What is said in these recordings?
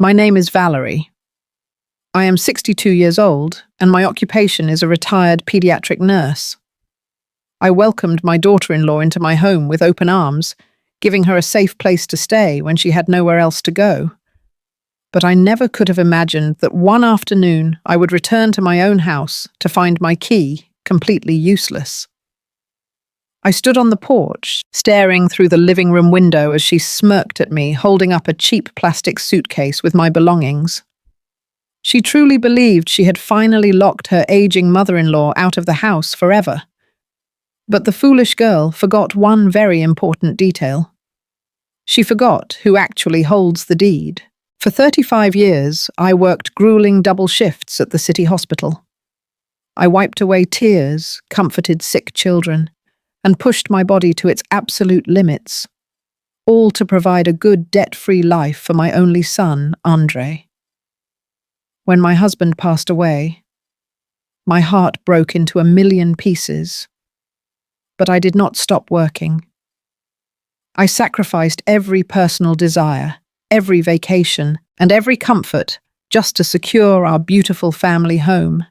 My name is Valerie. I am 62 years old, and my occupation is a retired pediatric nurse. I welcomed my daughter-in-law into my home with open arms, giving her a safe place to stay when she had nowhere else to go. But I never could have imagined that one afternoon I would return to my own house to find my key completely useless. I stood on the porch, staring through the living room window as she smirked at me, holding up a cheap plastic suitcase with my belongings. She truly believed she had finally locked her aging mother-in-law out of the house forever. But the foolish girl forgot one very important detail. She forgot who actually holds the deed. For 35 years, I worked grueling double shifts at the city hospital. I wiped away tears, comforted sick children, and pushed my body to its absolute limits, all to provide a good debt-free life for my only son, Andre. When my husband passed away, my heart broke into a million pieces, but I did not stop working. I sacrificed every personal desire, every vacation, and every comfort just to secure our beautiful family home.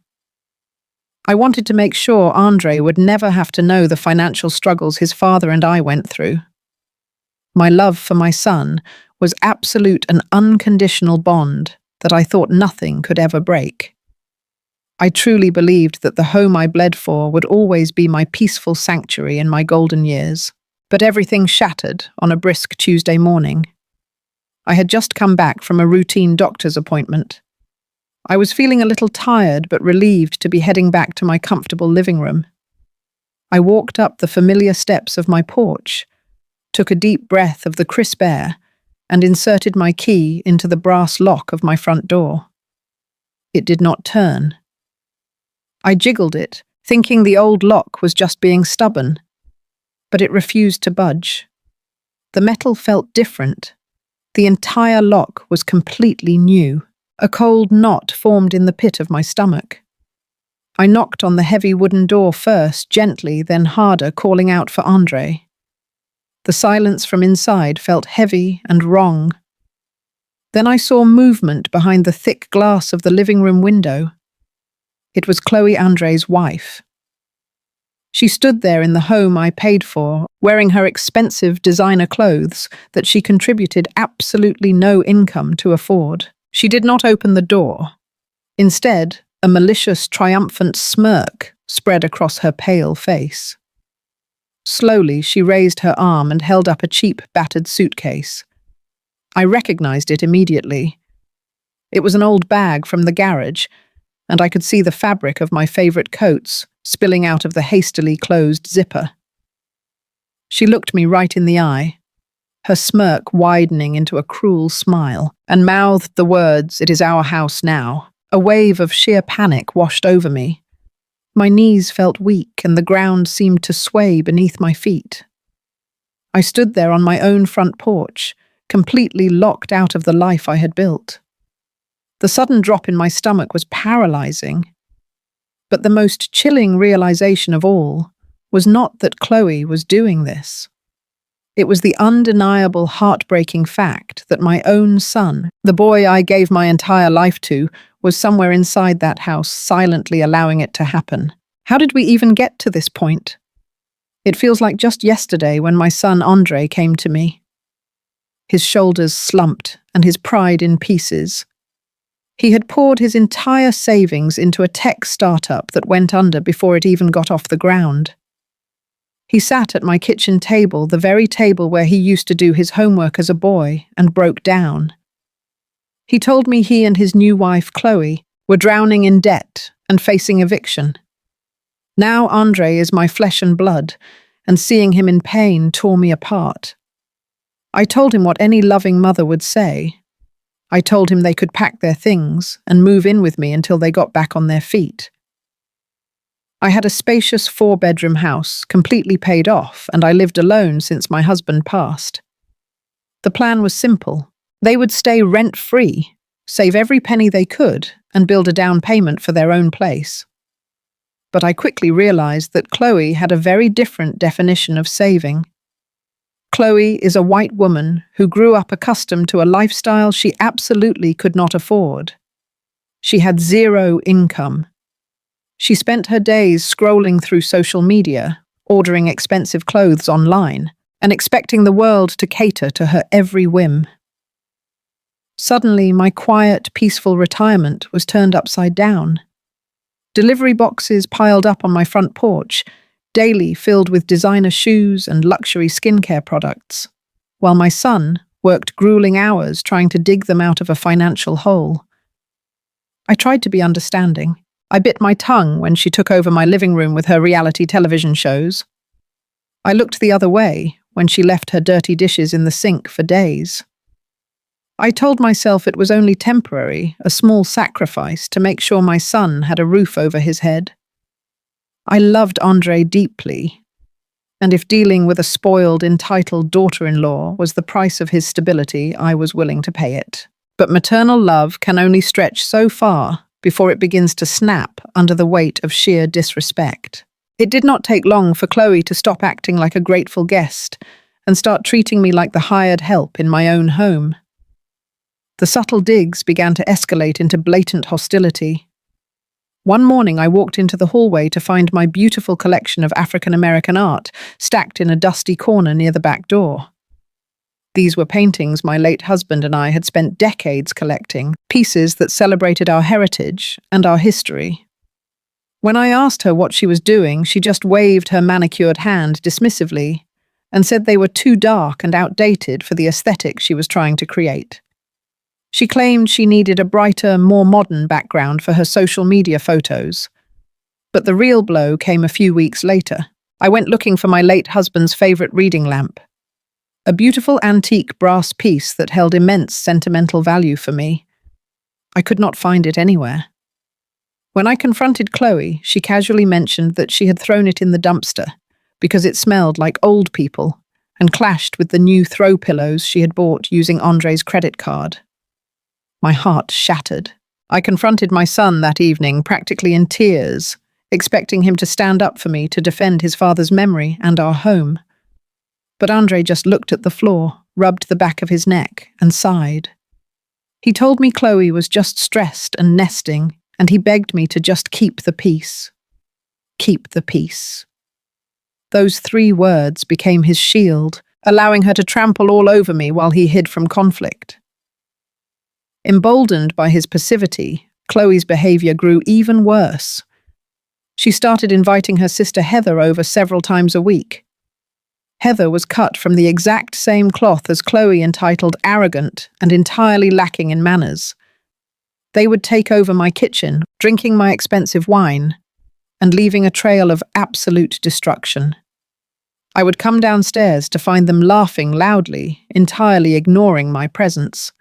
I wanted to make sure Andre would never have to know the financial struggles his father and I went through. My love for my son was absolute and unconditional bond that I thought nothing could ever break. I truly believed that the home I bled for would always be my peaceful sanctuary in my golden years. But everything shattered on a brisk Tuesday morning. I had just come back from a routine doctor's appointment. I was feeling a little tired but relieved to be heading back to my comfortable living room. I walked up the familiar steps of my porch, took a deep breath of the crisp air, and inserted my key into the brass lock of my front door. It did not turn. I jiggled it, thinking the old lock was just being stubborn, but it refused to budge. The metal felt different. The entire lock was completely new. A cold knot formed in the pit of my stomach. I knocked on the heavy wooden door first, gently, then harder, calling out for Andre. The silence from inside felt heavy and wrong. Then I saw movement behind the thick glass of the living room window. It was Chloe Andre's wife. She stood there in the home I paid for, wearing her expensive designer clothes that she contributed absolutely no income to afford. She did not open the door. Instead, a malicious, triumphant smirk spread across her pale face. Slowly, she raised her arm and held up a cheap, battered suitcase. I recognized it immediately. It was an old bag from the garage, and I could see the fabric of my favorite coats spilling out of the hastily closed zipper. She looked me right in the eye, her smirk widening into a cruel smile, and mouthed the words, "It is our house now." A wave of sheer panic washed over me. My knees felt weak, and the ground seemed to sway beneath my feet. I stood there on my own front porch, completely locked out of the life I had built. The sudden drop in my stomach was paralyzing. But the most chilling realization of all was not that Chloe was doing this. It was the undeniable, heartbreaking fact that my own son, the boy I gave my entire life to, was somewhere inside that house, silently allowing it to happen. How did we even get to this point? It feels like just yesterday when my son Andre came to me. His shoulders slumped and his pride in pieces. He had poured his entire savings into a tech startup that went under before it even got off the ground. He sat at my kitchen table, the very table where he used to do his homework as a boy, and broke down. He told me he and his new wife, Chloe, were drowning in debt and facing eviction. Now Andre is my flesh and blood, and seeing him in pain tore me apart. I told him what any loving mother would say. I told him they could pack their things and move in with me until they got back on their feet. I had a spacious 4-bedroom house, completely paid off, and I lived alone since my husband passed. The plan was simple. They would stay rent-free, save every penny they could, and build a down payment for their own place. But I quickly realized that Chloe had a very different definition of saving. Chloe is a white woman who grew up accustomed to a lifestyle she absolutely could not afford. She had zero income. She spent her days scrolling through social media, ordering expensive clothes online, and expecting the world to cater to her every whim. Suddenly, my quiet, peaceful retirement was turned upside down. Delivery boxes piled up on my front porch, daily filled with designer shoes and luxury skincare products, while my son worked grueling hours trying to dig them out of a financial hole. I tried to be understanding. I bit my tongue when she took over my living room with her reality television shows. I looked the other way when she left her dirty dishes in the sink for days. I told myself it was only temporary, a small sacrifice to make sure my son had a roof over his head. I loved Andre deeply, and if dealing with a spoiled, entitled daughter-in-law was the price of his stability, I was willing to pay it. But maternal love can only stretch so far before it begins to snap under the weight of sheer disrespect. It did not take long for Chloe to stop acting like a grateful guest and start treating me like the hired help in my own home. The subtle digs began to escalate into blatant hostility. One morning I walked into the hallway to find my beautiful collection of African American art stacked in a dusty corner near the back door. These were paintings my late husband and I had spent decades collecting, pieces that celebrated our heritage and our history. When I asked her what she was doing, she just waved her manicured hand dismissively and said they were too dark and outdated for the aesthetic she was trying to create. She claimed she needed a brighter, more modern background for her social media photos. But the real blow came a few weeks later. I went looking for my late husband's favorite reading lamp, a beautiful antique brass piece that held immense sentimental value for me. I could not find it anywhere. When I confronted Chloe, she casually mentioned that she had thrown it in the dumpster because it smelled like old people and clashed with the new throw pillows she had bought using Andre's credit card. My heart shattered. I confronted my son that evening, practically in tears, expecting him to stand up for me to defend his father's memory and our home. But Andre just looked at the floor, rubbed the back of his neck, and sighed. He told me Chloe was just stressed and nesting, and he begged me to just keep the peace. Keep the peace. Those 3 words became his shield, allowing her to trample all over me while he hid from conflict. Emboldened by his passivity, Chloe's behavior grew even worse. She started inviting her sister Heather over several times a week. Heather was cut from the exact same cloth as Chloe, entitled arrogant and entirely lacking in manners. They would take over my kitchen, drinking my expensive wine, and leaving a trail of absolute destruction. I would come downstairs to find them laughing loudly, entirely ignoring my presence.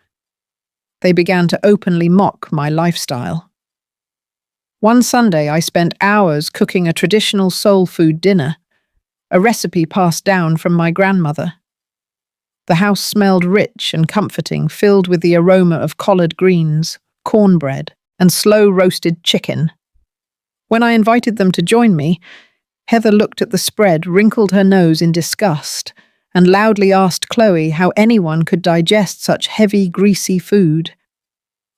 They began to openly mock my lifestyle. One Sunday, I spent hours cooking a traditional soul food dinner, a recipe passed down from my grandmother. The house smelled rich and comforting, filled with the aroma of collard greens, cornbread, and slow-roasted chicken. When I invited them to join me, Heather looked at the spread, wrinkled her nose in disgust, and loudly asked Chloe how anyone could digest such heavy, greasy food.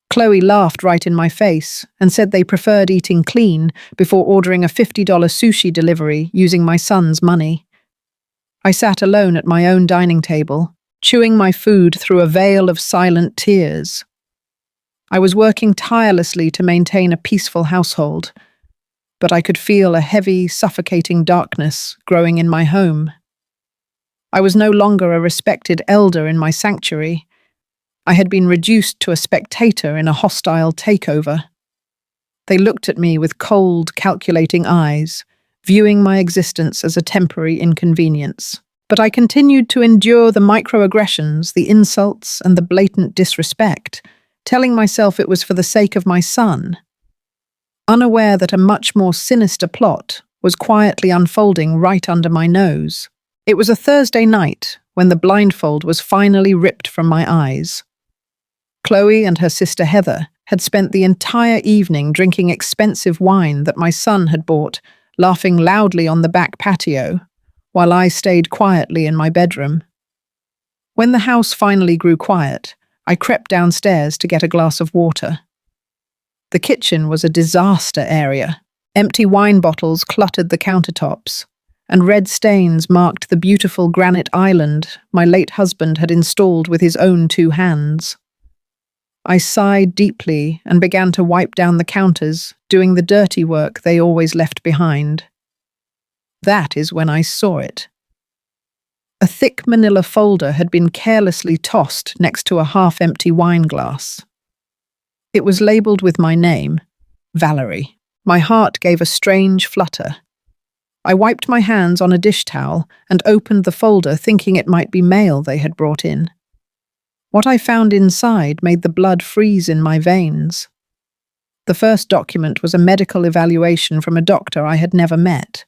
Chloe laughed right in my face and said they preferred eating clean before ordering a $50 sushi delivery using my son's money. I sat alone at my own dining table, chewing my food through a veil of silent tears. I was working tirelessly to maintain a peaceful household, but I could feel a heavy, suffocating darkness growing in my home. I was no longer a respected elder in my sanctuary. I had been reduced to a spectator in a hostile takeover. They looked at me with cold, calculating eyes, viewing my existence as a temporary inconvenience. But I continued to endure the microaggressions, the insults, and the blatant disrespect, telling myself it was for the sake of my son, unaware that a much more sinister plot was quietly unfolding right under my nose. It was a Thursday night when the blindfold was finally ripped from my eyes. Chloe and her sister Heather had spent the entire evening drinking expensive wine that my son had bought, laughing loudly on the back patio, while I stayed quietly in my bedroom. When the house finally grew quiet, I crept downstairs to get a glass of water. The kitchen was a disaster area. Empty wine bottles cluttered the countertops, and red stains marked the beautiful granite island my late husband had installed with his own 2 hands. I sighed deeply and began to wipe down the counters, doing the dirty work they always left behind. That is when I saw it. A thick manila folder had been carelessly tossed next to a half-empty wine glass. It was labelled with my name, Valerie. My heart gave a strange flutter. I wiped my hands on a dish towel and opened the folder, thinking it might be mail they had brought in. What I found inside made the blood freeze in my veins. The first document was a medical evaluation from a doctor I had never met.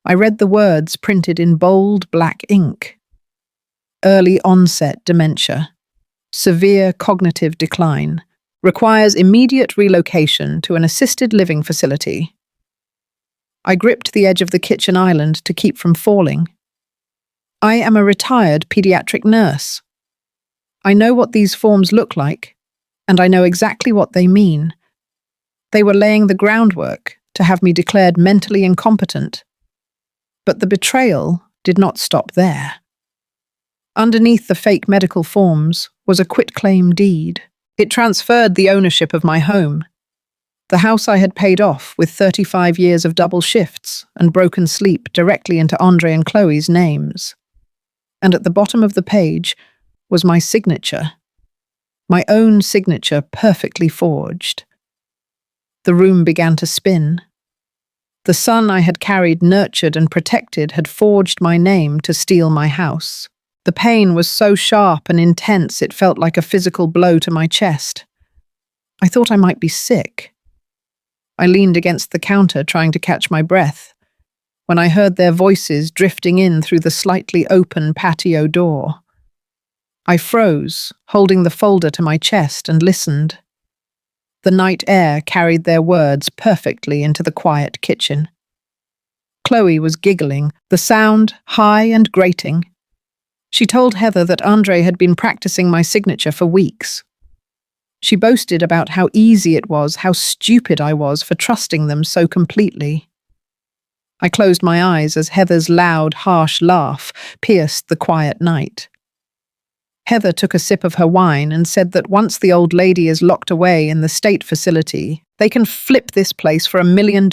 I read the words printed in bold black ink. Early onset dementia. Severe cognitive decline. Requires immediate relocation to an assisted living facility. I gripped the edge of the kitchen island to keep from falling. I am a retired pediatric nurse. I know what these forms look like, and I know exactly what they mean. They were laying the groundwork to have me declared mentally incompetent. But the betrayal did not stop there. Underneath the fake medical forms was a quitclaim deed. It transferred the ownership of my home, the house I had paid off with 35 years of double shifts and broken sleep, directly into Andre and Chloe's names. And at the bottom of the page was my signature. My own signature, perfectly forged. The room began to spin. The son I had carried, nurtured and protected had forged my name to steal my house. The pain was so sharp and intense it felt like a physical blow to my chest. I thought I might be sick. I leaned against the counter trying to catch my breath when I heard their voices drifting in through the slightly open patio door. I froze, holding the folder to my chest, and listened. The night air carried their words perfectly into the quiet kitchen. Chloe was giggling, the sound high and grating. She told Heather that Andre had been practicing my signature for weeks. She boasted about how easy it was, how stupid I was for trusting them so completely. I closed my eyes as Heather's loud, harsh laugh pierced the quiet night. Heather took a sip of her wine and said that once the old lady is locked away in the state facility, they can flip this place for $1 million.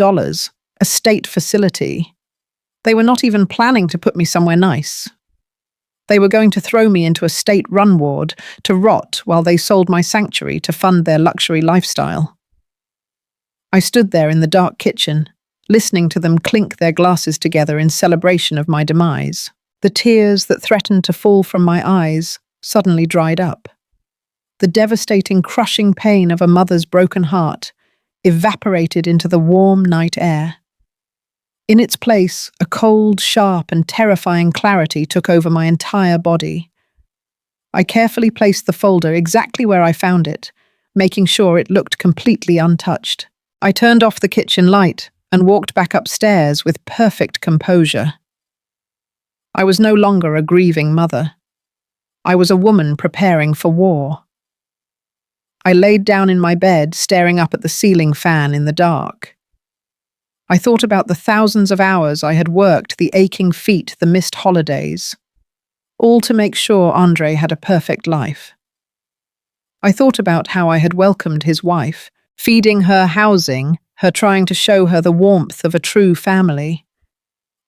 A state facility. They were not even planning to put me somewhere nice. They were going to throw me into a state-run ward to rot while they sold my sanctuary to fund their luxury lifestyle. I stood there in the dark kitchen, listening to them clink their glasses together in celebration of my demise. The tears that threatened to fall from my eyes suddenly dried up. The devastating, crushing pain of a mother's broken heart evaporated into the warm night air. In its place, a cold, sharp, and terrifying clarity took over my entire body. I carefully placed the folder exactly where I found it, making sure it looked completely untouched. I turned off the kitchen light and walked back upstairs with perfect composure. I was no longer a grieving mother. I was a woman preparing for war. I laid down in my bed, staring up at the ceiling fan in the dark. I thought about the thousands of hours I had worked, the aching feet, the missed holidays, all to make sure Andre had a perfect life. I thought about how I had welcomed his wife, feeding her, housing her, trying to show her the warmth of a true family.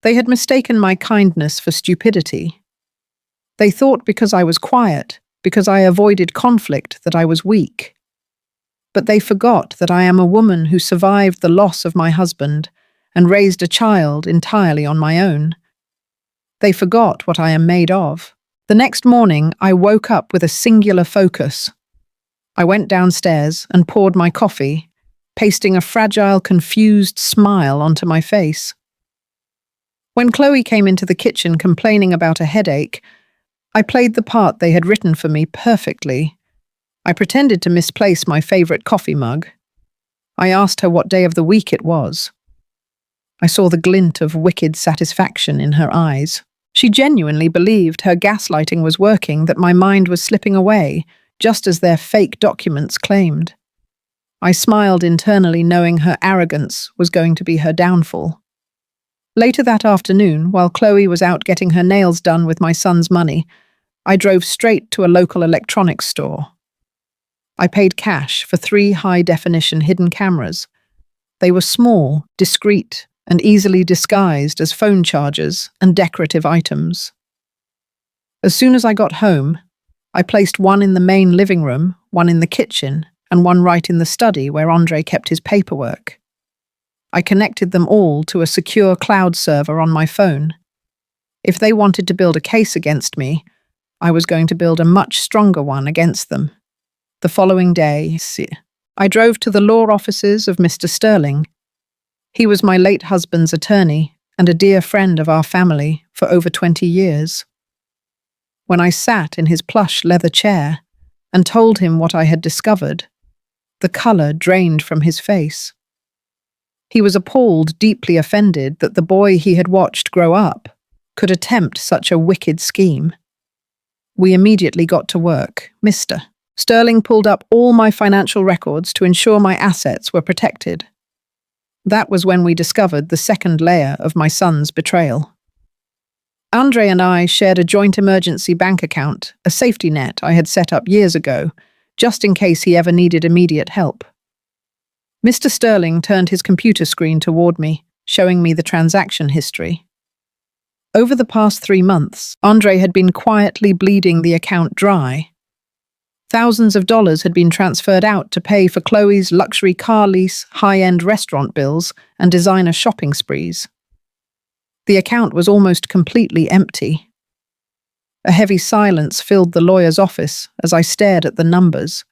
They had mistaken my kindness for stupidity. They thought because I was quiet, because I avoided conflict, that I was weak. But they forgot that I am a woman who survived the loss of my husband and raised a child entirely on my own. They forgot what I am made of. The next morning, I woke up with a singular focus. I went downstairs and poured my coffee, pasting a fragile, confused smile onto my face. When Chloe came into the kitchen complaining about a headache, I played the part they had written for me perfectly. I pretended to misplace my favorite coffee mug. I asked her what day of the week it was. I saw the glint of wicked satisfaction in her eyes. She genuinely believed her gaslighting was working, that my mind was slipping away, just as their fake documents claimed. I smiled internally, knowing her arrogance was going to be her downfall. Later that afternoon, while Chloe was out getting her nails done with my son's money, I drove straight to a local electronics store. I paid cash for 3 high-definition hidden cameras. They were small, discreet, and easily disguised as phone chargers and decorative items. As soon as I got home, I placed one in the main living room, one in the kitchen, and one right in the study where Andre kept his paperwork. I connected them all to a secure cloud server on my phone. If they wanted to build a case against me, I was going to build a much stronger one against them. The following day, I drove to the law offices of Mr. Sterling. He was my late husband's attorney and a dear friend of our family for over 20 years. When I sat in his plush leather chair and told him what I had discovered, the colour drained from his face. He was appalled, deeply offended that the boy he had watched grow up could attempt such a wicked scheme. We immediately got to work. Mr. Sterling pulled up all my financial records to ensure my assets were protected. That was when we discovered the second layer of my son's betrayal. Andre and I shared a joint emergency bank account, a safety net I had set up years ago, just in case he ever needed immediate help. Mr. Sterling turned his computer screen toward me, showing me the transaction history. Over the past 3 months, Andre had been quietly bleeding the account dry. Thousands of dollars had been transferred out to pay for Chloe's luxury car lease, high-end restaurant bills, and designer shopping sprees. The account was almost completely empty. A heavy silence filled the lawyer's office as I stared at the numbers.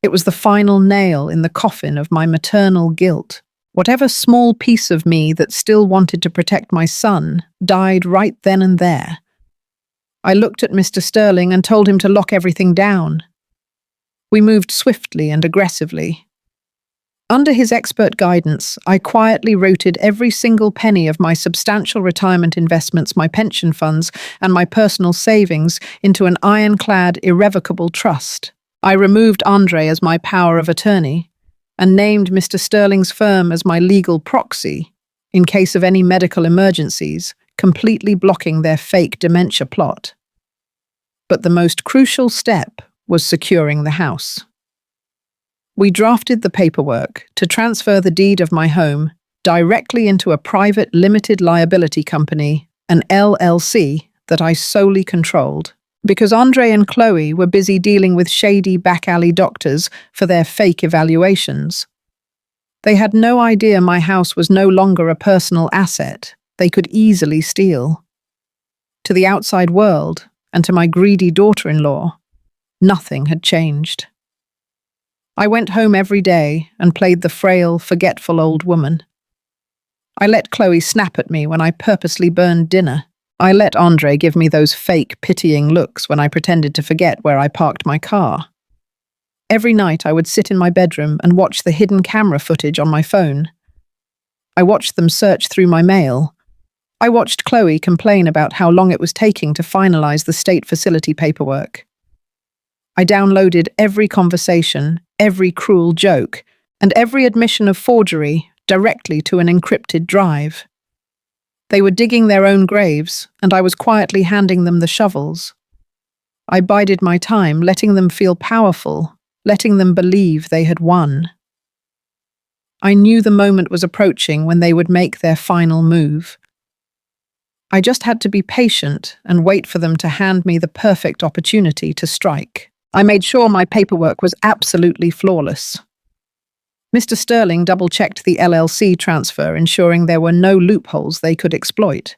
It was the final nail in the coffin of my maternal guilt. Whatever small piece of me that still wanted to protect my son died right then and there. I looked at Mr. Sterling and told him to lock everything down. We moved swiftly and aggressively. Under his expert guidance, I quietly routed every single penny of my substantial retirement investments, my pension funds, and my personal savings into an ironclad, irrevocable trust. I removed Andre as my power of attorney and named Mr. Sterling's firm as my legal proxy in case of any medical emergencies, completely blocking their fake dementia plot. But the most crucial step was securing the house. We drafted the paperwork to transfer the deed of my home directly into a private limited liability company, an LLC, that I solely controlled, because Andre and Chloe were busy dealing with shady back-alley doctors for their fake evaluations. They had no idea my house was no longer a personal asset they could easily steal. To the outside world, and to my greedy daughter-in-law, nothing had changed. I went home every day and played the frail, forgetful old woman. I let Chloe snap at me when I purposely burned dinner. I let Andre give me those fake, pitying looks when I pretended to forget where I parked my car. Every night I would sit in my bedroom and watch the hidden camera footage on my phone. I watched them search through my mail. I watched Chloe complain about how long it was taking to finalize the state facility paperwork. I downloaded every conversation, every cruel joke, and every admission of forgery directly to an encrypted drive. They were digging their own graves, and I was quietly handing them the shovels. I bided my time, letting them feel powerful, letting them believe they had won. I knew the moment was approaching when they would make their final move. I just had to be patient and wait for them to hand me the perfect opportunity to strike. I made sure my paperwork was absolutely flawless. Mr. Sterling double-checked the LLC transfer, ensuring there were no loopholes they could exploit.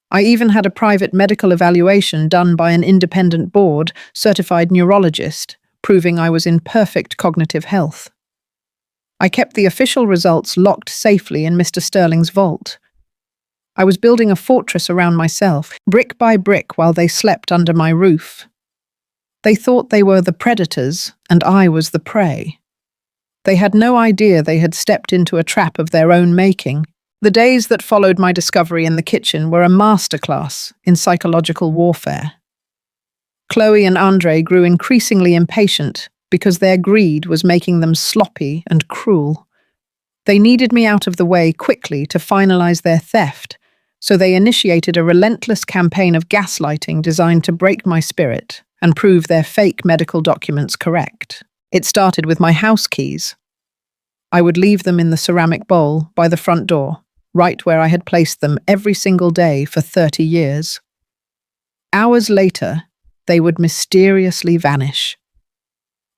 I even had a private medical evaluation done by an independent board-certified neurologist, proving I was in perfect cognitive health. I kept the official results locked safely in Mr. Sterling's vault. I was building a fortress around myself, brick by brick, while they slept under my roof. They thought they were the predators, and I was the prey. They had no idea they had stepped into a trap of their own making, The days that followed my discovery in the kitchen were a masterclass in psychological warfare. Chloe and Andre grew increasingly impatient because their greed was making them sloppy and cruel. They needed me out of the way quickly to finalize their theft, so they initiated a relentless campaign of gaslighting designed to break my spirit and prove their fake medical documents correct. It started with my house keys. I would leave them in the ceramic bowl by the front door, right where I had placed them every single day for 30 years. Hours later, they would mysteriously vanish.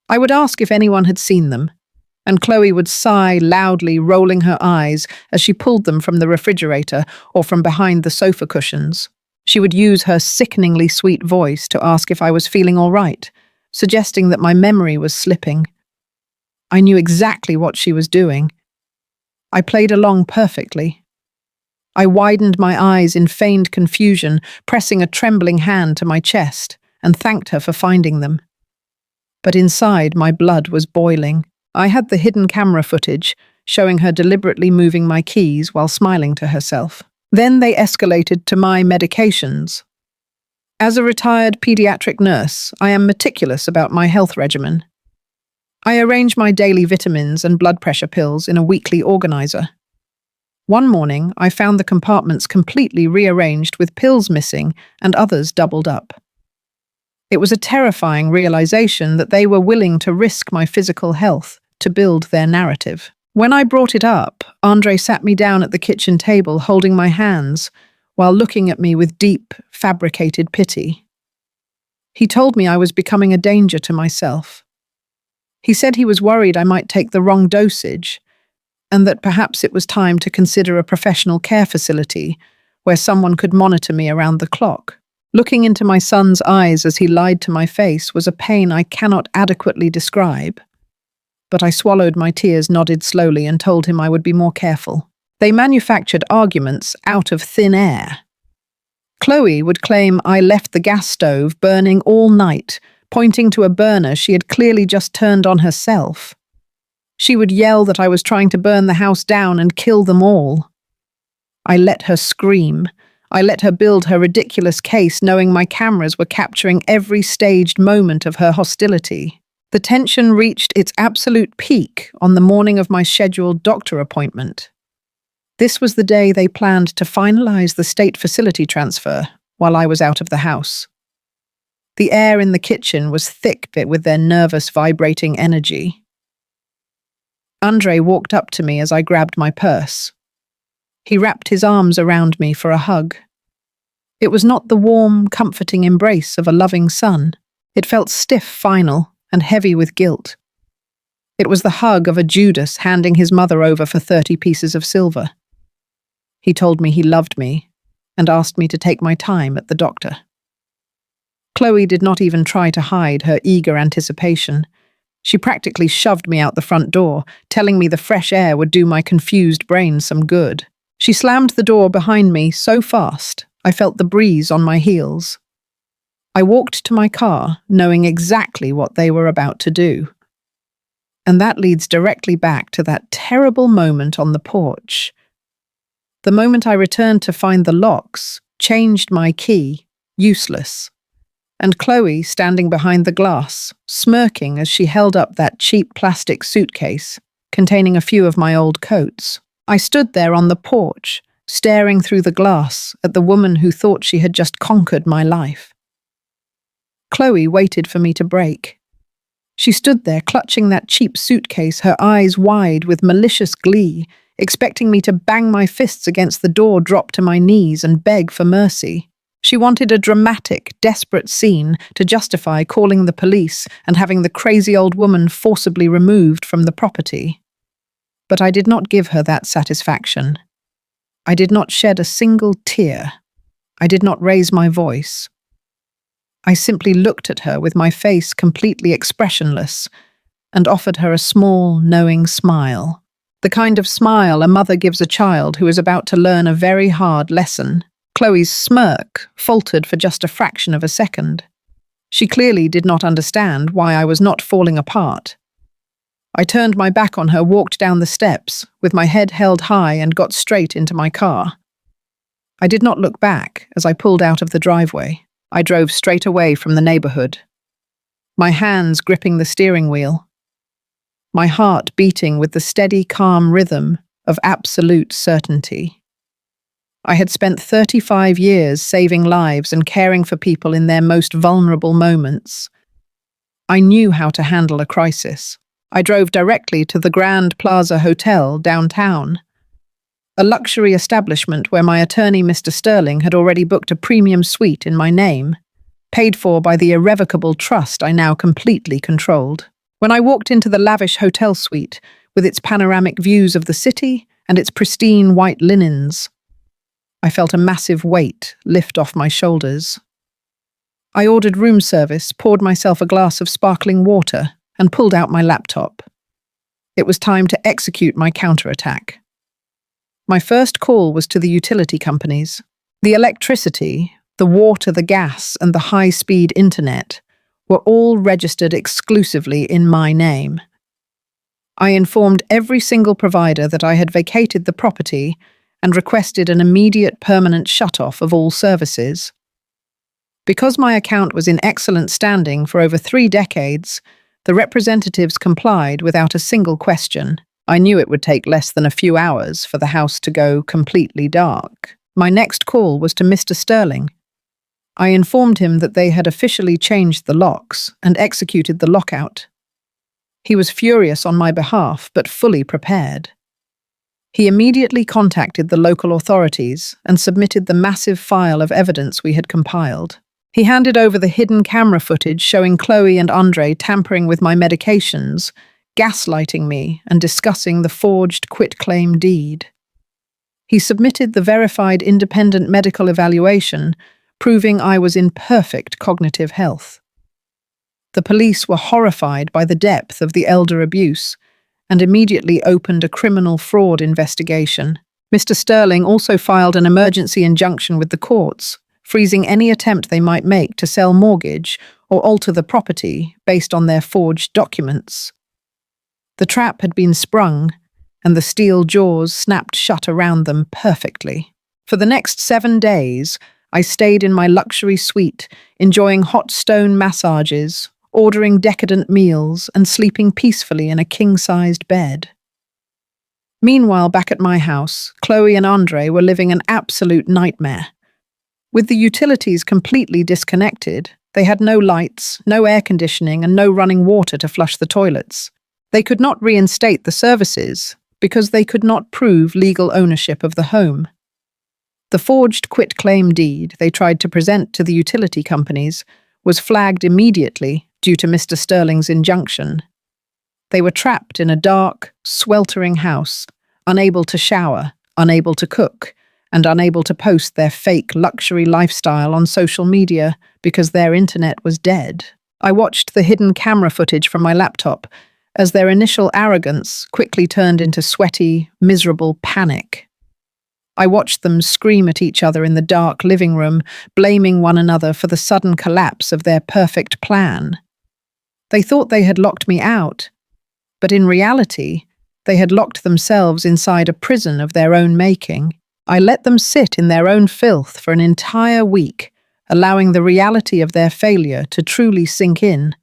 I would ask if anyone had seen them, and Chloe would sigh loudly, rolling her eyes as she pulled them from the refrigerator or from behind the sofa cushions. She would use her sickeningly sweet voice to ask if I was feeling all right, suggesting that my memory was slipping. I knew exactly what she was doing. I played along perfectly. I widened my eyes in feigned confusion, pressing a trembling hand to my chest, and thanked her for finding them. But inside, my blood was boiling. I had the hidden camera footage, showing her deliberately moving my keys while smiling to herself. Then they escalated to my medications. As a retired pediatric nurse, I am meticulous about my health regimen. I arrange my daily vitamins and blood pressure pills in a weekly organizer. One morning, I found the compartments completely rearranged with pills missing and others doubled up. It was a terrifying realization that they were willing to risk my physical health to build their narrative. When I brought it up, Andre sat me down at the kitchen table holding my hands while looking at me with deep, fabricated pity. He told me I was becoming a danger to myself. He said he was worried I might take the wrong dosage, and that perhaps it was time to consider a professional care facility where someone could monitor me around the clock. Looking into my son's eyes as he lied to my face was a pain I cannot adequately describe. But I swallowed my tears, nodded slowly, and told him I would be more careful. They manufactured arguments out of thin air. Chloe would claim I left the gas stove burning all night, pointing to a burner she had clearly just turned on herself. She would yell that I was trying to burn the house down and kill them all. I let her scream. I let her build her ridiculous case, knowing my cameras were capturing every staged moment of her hostility. The tension reached its absolute peak on the morning of my scheduled doctor appointment. This was the day they planned to finalize the state facility transfer while I was out of the house. The air in the kitchen was thick with their nervous, vibrating energy. Andre walked up to me as I grabbed my purse. He wrapped his arms around me for a hug. It was not the warm, comforting embrace of a loving son. It felt stiff, final, and heavy with guilt. It was the hug of a Judas handing his mother over for 30 pieces of silver. He told me he loved me and asked me to take my time at the doctor. Chloe did not even try to hide her eager anticipation. She practically shoved me out the front door, telling me the fresh air would do my confused brain some good. She slammed the door behind me so fast, I felt the breeze on my heels. I walked to my car, knowing exactly what they were about to do. And that leads directly back to that terrible moment on the porch. The moment I returned to find the locks, changed my key, useless. And Chloe standing behind the glass, smirking as she held up that cheap plastic suitcase containing a few of my old coats. I stood there on the porch, staring through the glass at the woman who thought she had just conquered my life. Chloe waited for me to break. She stood there clutching that cheap suitcase, her eyes wide with malicious glee, expecting me to bang my fists against the door, drop to my knees, and beg for mercy. She wanted a dramatic, desperate scene to justify calling the police and having the crazy old woman forcibly removed from the property. But I did not give her that satisfaction. I did not shed a single tear. I did not raise my voice. I simply looked at her with my face completely expressionless and offered her a small, knowing smile. The kind of smile a mother gives a child who is about to learn a very hard lesson. Chloe's smirk faltered for just a fraction of a second. She clearly did not understand why I was not falling apart. I turned my back on her, walked down the steps, with my head held high, and got straight into my car. I did not look back as I pulled out of the driveway. I drove straight away from the neighborhood, my hands gripping the steering wheel, my heart beating with the steady, calm rhythm of absolute certainty. I had spent 35 years saving lives and caring for people in their most vulnerable moments. I knew how to handle a crisis. I drove directly to the Grand Plaza Hotel downtown, a luxury establishment where my attorney, Mr. Sterling, had already booked a premium suite in my name, paid for by the irrevocable trust I now completely controlled. When I walked into the lavish hotel suite, with its panoramic views of the city and its pristine white linens, I felt a massive weight lift off my shoulders. I ordered room service, poured myself a glass of sparkling water, and pulled out my laptop. It was time to execute my counterattack. My first call was to the utility companies. The electricity, the water, the gas, and the high-speed internet were all registered exclusively in my name. I informed every single provider that I had vacated the property and requested an immediate permanent shut-off of all services. Because my account was in excellent standing for over 3 decades, the representatives complied without a single question. I knew it would take less than a few hours for the house to go completely dark. My next call was to Mr. Sterling. I informed him that they had officially changed the locks and executed the lockout. He was furious on my behalf, but fully prepared. He immediately contacted the local authorities and submitted the massive file of evidence we had compiled. He handed over the hidden camera footage showing Chloe and Andre tampering with my medications, gaslighting me, and discussing the forged quitclaim deed. He submitted the verified independent medical evaluation, proving I was in perfect cognitive health. The police were horrified by the depth of the elder abuse and immediately opened a criminal fraud investigation. Mr. Sterling also filed an emergency injunction with the courts, freezing any attempt they might make to sell, mortgage, or alter the property based on their forged documents. The trap had been sprung, and the steel jaws snapped shut around them perfectly. For the next 7 days, I stayed in my luxury suite, enjoying hot stone massages, ordering decadent meals, and sleeping peacefully in a king-sized bed. Meanwhile, back at my house, Chloe and Andre were living an absolute nightmare. With the utilities completely disconnected, they had no lights, no air conditioning, and no running water to flush the toilets. They could not reinstate the services because they could not prove legal ownership of the home. The forged quitclaim deed they tried to present to the utility companies was flagged immediately due to Mr. Sterling's injunction. They were trapped in a dark, sweltering house, unable to shower, unable to cook, and unable to post their fake luxury lifestyle on social media because their internet was dead. I watched the hidden camera footage from my laptop as their initial arrogance quickly turned into sweaty, miserable panic. I watched them scream at each other in the dark living room, blaming one another for the sudden collapse of their perfect plan. They thought they had locked me out, but in reality, they had locked themselves inside a prison of their own making. I let them sit in their own filth for an entire week, allowing the reality of their failure to truly sink in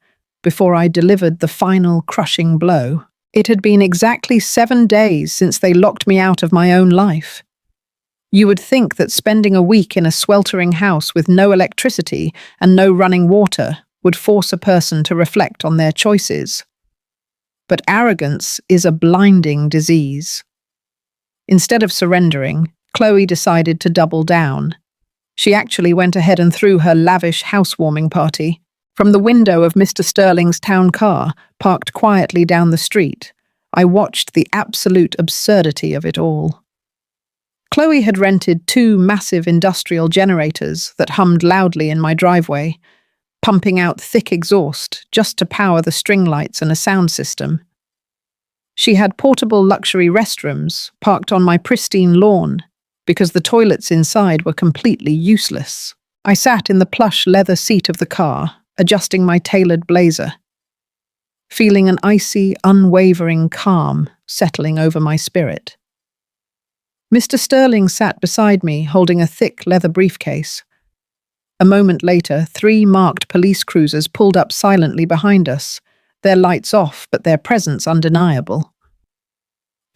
before I delivered the final crushing blow. It had been exactly 7 days since they locked me out of my own life. You would think that spending a week in a sweltering house with no electricity and no running water would force a person to reflect on their choices. But arrogance is a blinding disease. Instead of surrendering, Chloe decided to double down. She actually went ahead and threw her lavish housewarming party from the window of Mr. Sterling's town car, parked quietly down the street. I watched the absolute absurdity of it all. Chloe had rented 2 massive industrial generators that hummed loudly in my driveway, pumping out thick exhaust just to power the string lights and a sound system. She had portable luxury restrooms parked on my pristine lawn because the toilets inside were completely useless. I sat in the plush leather seat of the car, adjusting my tailored blazer. feeling an icy, unwavering calm settling over my spirit. Mr. Sterling sat beside me, holding a thick leather briefcase. A moment later, 3 marked police cruisers pulled up silently behind us, their lights off but their presence undeniable.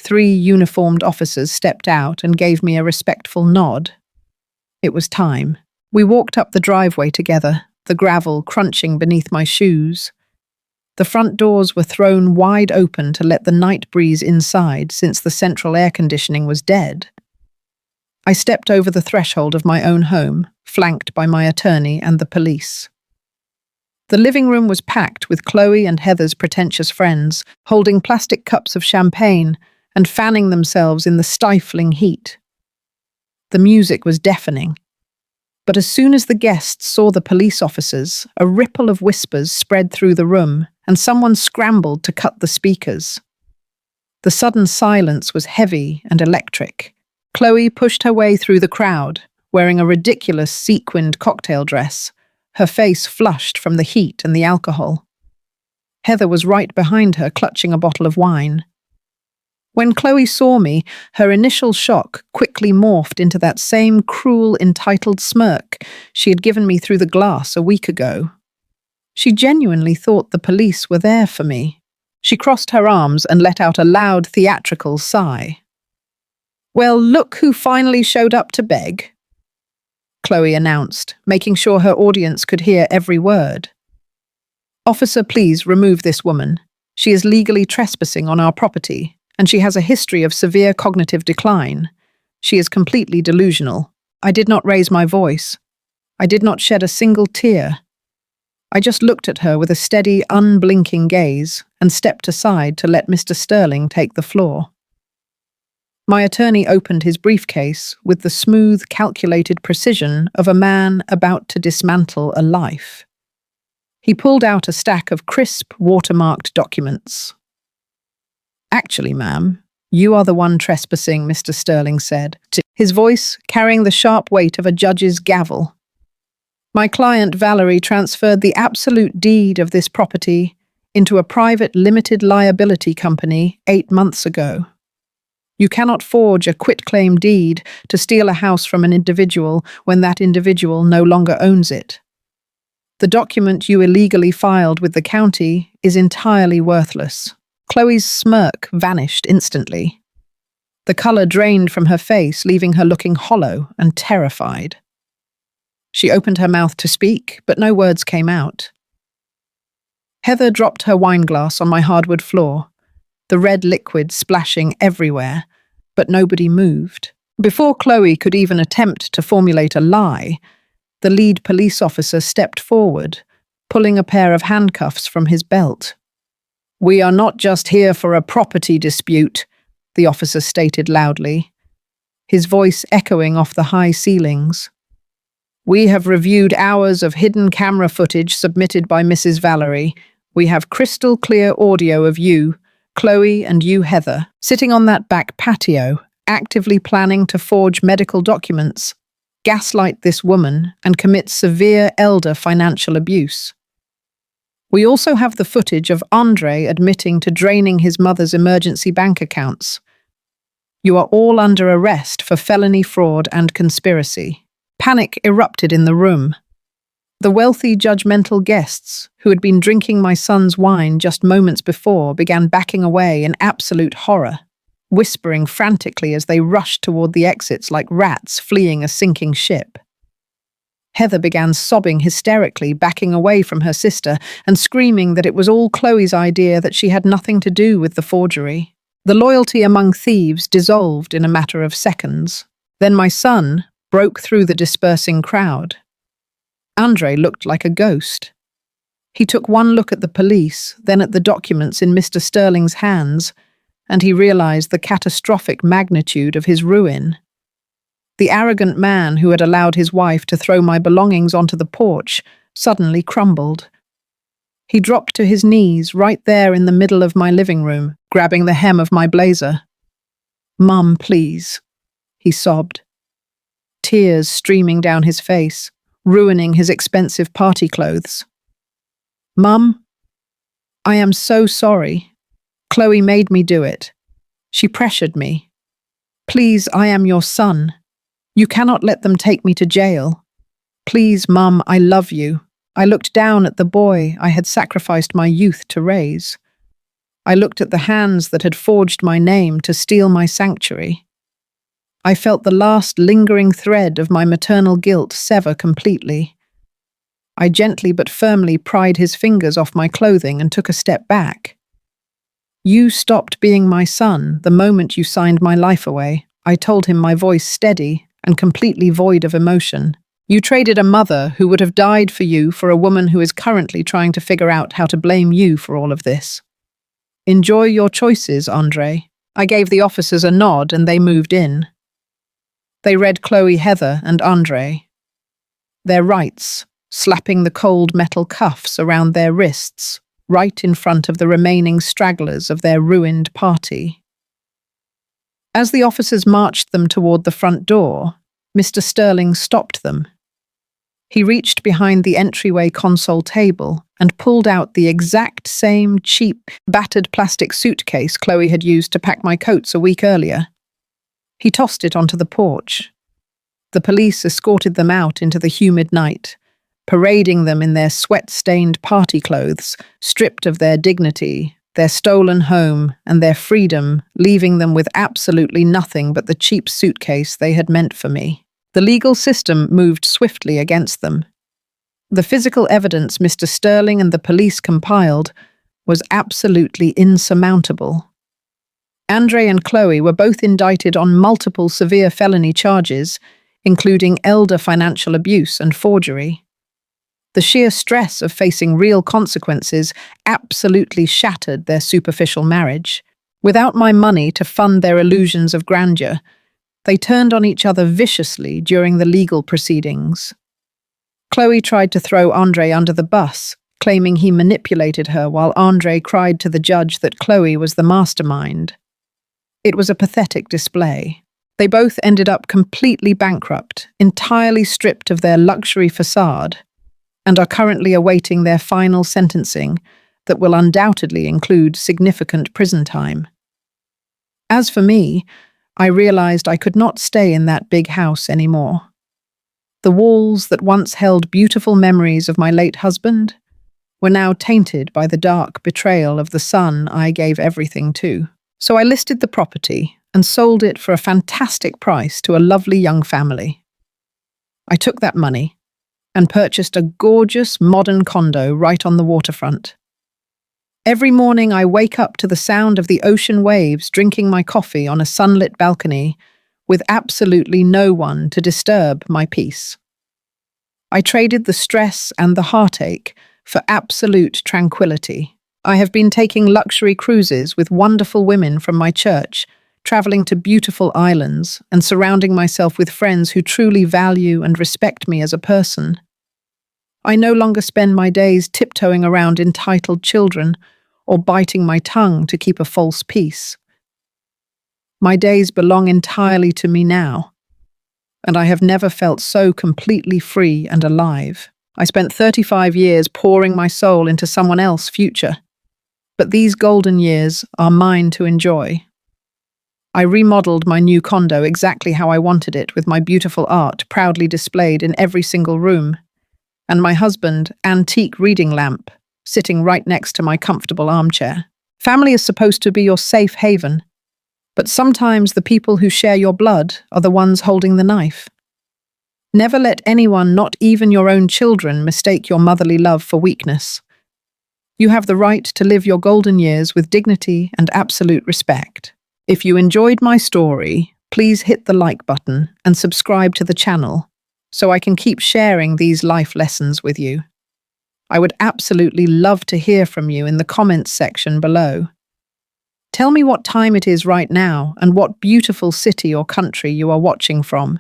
3 uniformed officers stepped out and gave me a respectful nod. It was time. We walked up the driveway together, the gravel crunching beneath my shoes. The front doors were thrown wide open to let the night breeze inside since the central air conditioning was dead. I stepped over the threshold of my own home, flanked by my attorney and the police. The living room was packed with Chloe and Heather's pretentious friends, holding plastic cups of champagne and fanning themselves in the stifling heat. The music was deafening. But as soon as the guests saw the police officers, a ripple of whispers spread through the room, and someone scrambled to cut the speakers. The sudden silence was heavy and electric. Chloe pushed her way through the crowd, wearing a ridiculous sequined cocktail dress, her face flushed from the heat and the alcohol. Heather was right behind her, clutching a bottle of wine. When Chloe saw me, her initial shock quickly morphed into that same cruel, entitled smirk she had given me through the glass a week ago. She genuinely thought the police were there for me. She crossed her arms and let out a loud, theatrical sigh. "Well, look who finally showed up to beg," Chloe announced, making sure her audience could hear every word. "Officer, please remove this woman. She is legally trespassing on our property, and she has a history of severe cognitive decline. She is completely delusional. I did not raise my voice. I did not shed a single tear. I just looked at her with a steady, unblinking gaze and stepped aside to let Mr. Sterling take the floor." My attorney opened his briefcase with the smooth, calculated precision of a man about to dismantle a life. He pulled out a stack of crisp, watermarked documents. "Actually, ma'am, you are the one trespassing," Mr. Sterling said, his voice carrying the sharp weight of a judge's gavel. "My client, Valerie, transferred the absolute deed of this property into a private limited liability company 8 months ago. You cannot forge a quitclaim deed to steal a house from an individual when that individual no longer owns it. The document you illegally filed with the county is entirely worthless." Chloe's smirk vanished instantly. The color drained from her face, leaving her looking hollow and terrified. She opened her mouth to speak, but no words came out. Heather dropped her wineglass on my hardwood floor, the red liquid splashing everywhere, but nobody moved. Before Chloe could even attempt to formulate a lie, the lead police officer stepped forward, pulling a pair of handcuffs from his belt. "We are not just here for a property dispute," the officer stated loudly, his voice echoing off the high ceilings. "We have reviewed hours of hidden camera footage submitted by Mrs. Valerie. We have crystal clear audio of you, Chloe, and you, Heather, sitting on that back patio, actively planning to forge medical documents, gaslight this woman, and commit severe elder financial abuse. We also have the footage of Andre admitting to draining his mother's emergency bank accounts. You are all under arrest for felony fraud and conspiracy." Panic erupted in the room. The wealthy, judgmental guests, who had been drinking my son's wine just moments before, began backing away in absolute horror, whispering frantically as they rushed toward the exits like rats fleeing a sinking ship. Heather began sobbing hysterically, backing away from her sister and screaming that it was all Chloe's idea, that she had nothing to do with the forgery. The loyalty among thieves dissolved in a matter of seconds. Then my son broke through the dispersing crowd. Andre looked like a ghost. He took one look at the police, then at the documents in Mr. Sterling's hands, and he realized the catastrophic magnitude of his ruin. The arrogant man who had allowed his wife to throw my belongings onto the porch suddenly crumbled. He dropped to his knees right there in the middle of my living room, grabbing the hem of my blazer. "Mum, please," he sobbed, tears streaming down his face, ruining his expensive party clothes. "Mum?" I am so sorry. Chloe made me do it. She pressured me. Please, I am your son. You cannot let them take me to jail. Please, Mum, I love you. I looked down at the boy I had sacrificed my youth to raise. I looked at the hands that had forged my name to steal my sanctuary. I felt the last lingering thread of my maternal guilt sever completely. I gently but firmly pried his fingers off my clothing and took a step back. You stopped being my son the moment you signed my life away, I told him, my voice steady and completely void of emotion. You traded a mother who would have died for you for a woman who is currently trying to figure out how to blame you for all of this. Enjoy your choices, Andre. I gave the officers a nod and they moved in. They read Chloe, Heather, and Andre. Their rights, slapping the cold metal cuffs around their wrists, right in front of the remaining stragglers of their ruined party. As the officers marched them toward the front door, Mr. Sterling stopped them. He reached behind the entryway console table and pulled out the exact same cheap, battered plastic suitcase Chloe had used to pack my coats a week earlier. He tossed it onto the porch. The police escorted them out into the humid night, parading them in their sweat-stained party clothes, stripped of their dignity, their stolen home, and their freedom, leaving them with absolutely nothing but the cheap suitcase they had meant for me. The legal system moved swiftly against them. The physical evidence Mr. Sterling and the police compiled was absolutely insurmountable. Andre and Chloe were both indicted on multiple severe felony charges, including elder financial abuse and forgery. The sheer stress of facing real consequences absolutely shattered their superficial marriage. Without my money to fund their illusions of grandeur, they turned on each other viciously during the legal proceedings. Chloe tried to throw Andre under the bus, claiming he manipulated her, while Andre cried to the judge that Chloe was the mastermind. It was a pathetic display. They both ended up completely bankrupt, entirely stripped of their luxury facade, and are currently awaiting their final sentencing that will undoubtedly include significant prison time. As for me, I realized I could not stay in that big house anymore. The walls that once held beautiful memories of my late husband were now tainted by the dark betrayal of the son I gave everything to. So I listed the property and sold it for a fantastic price to a lovely young family. I took that money and purchased a gorgeous modern condo right on the waterfront. Every morning I wake up to the sound of the ocean waves, drinking my coffee on a sunlit balcony with absolutely no one to disturb my peace. I traded the stress and the heartache for absolute tranquility. I have been taking luxury cruises with wonderful women from my church, traveling to beautiful islands, and surrounding myself with friends who truly value and respect me as a person. I no longer spend my days tiptoeing around entitled children or biting my tongue to keep a false peace. My days belong entirely to me now, and I have never felt so completely free and alive. I spent 35 years pouring my soul into someone else's future, but these golden years are mine to enjoy. I remodeled my new condo exactly how I wanted it, with my beautiful art proudly displayed in every single room, and my husband, antique reading lamp, sitting right next to my comfortable armchair. Family is supposed to be your safe haven, but sometimes the people who share your blood are the ones holding the knife. Never let anyone, not even your own children, mistake your motherly love for weakness. You have the right to live your golden years with dignity and absolute respect. If you enjoyed my story, please hit the like button and subscribe to the channel so I can keep sharing these life lessons with you. I would absolutely love to hear from you in the comments section below. Tell me what time it is right now and what beautiful city or country you are watching from.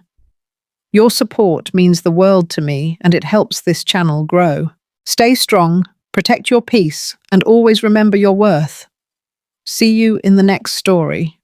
Your support means the world to me, and it helps this channel grow. Stay strong, protect your peace, and always remember your worth. See you in the next story.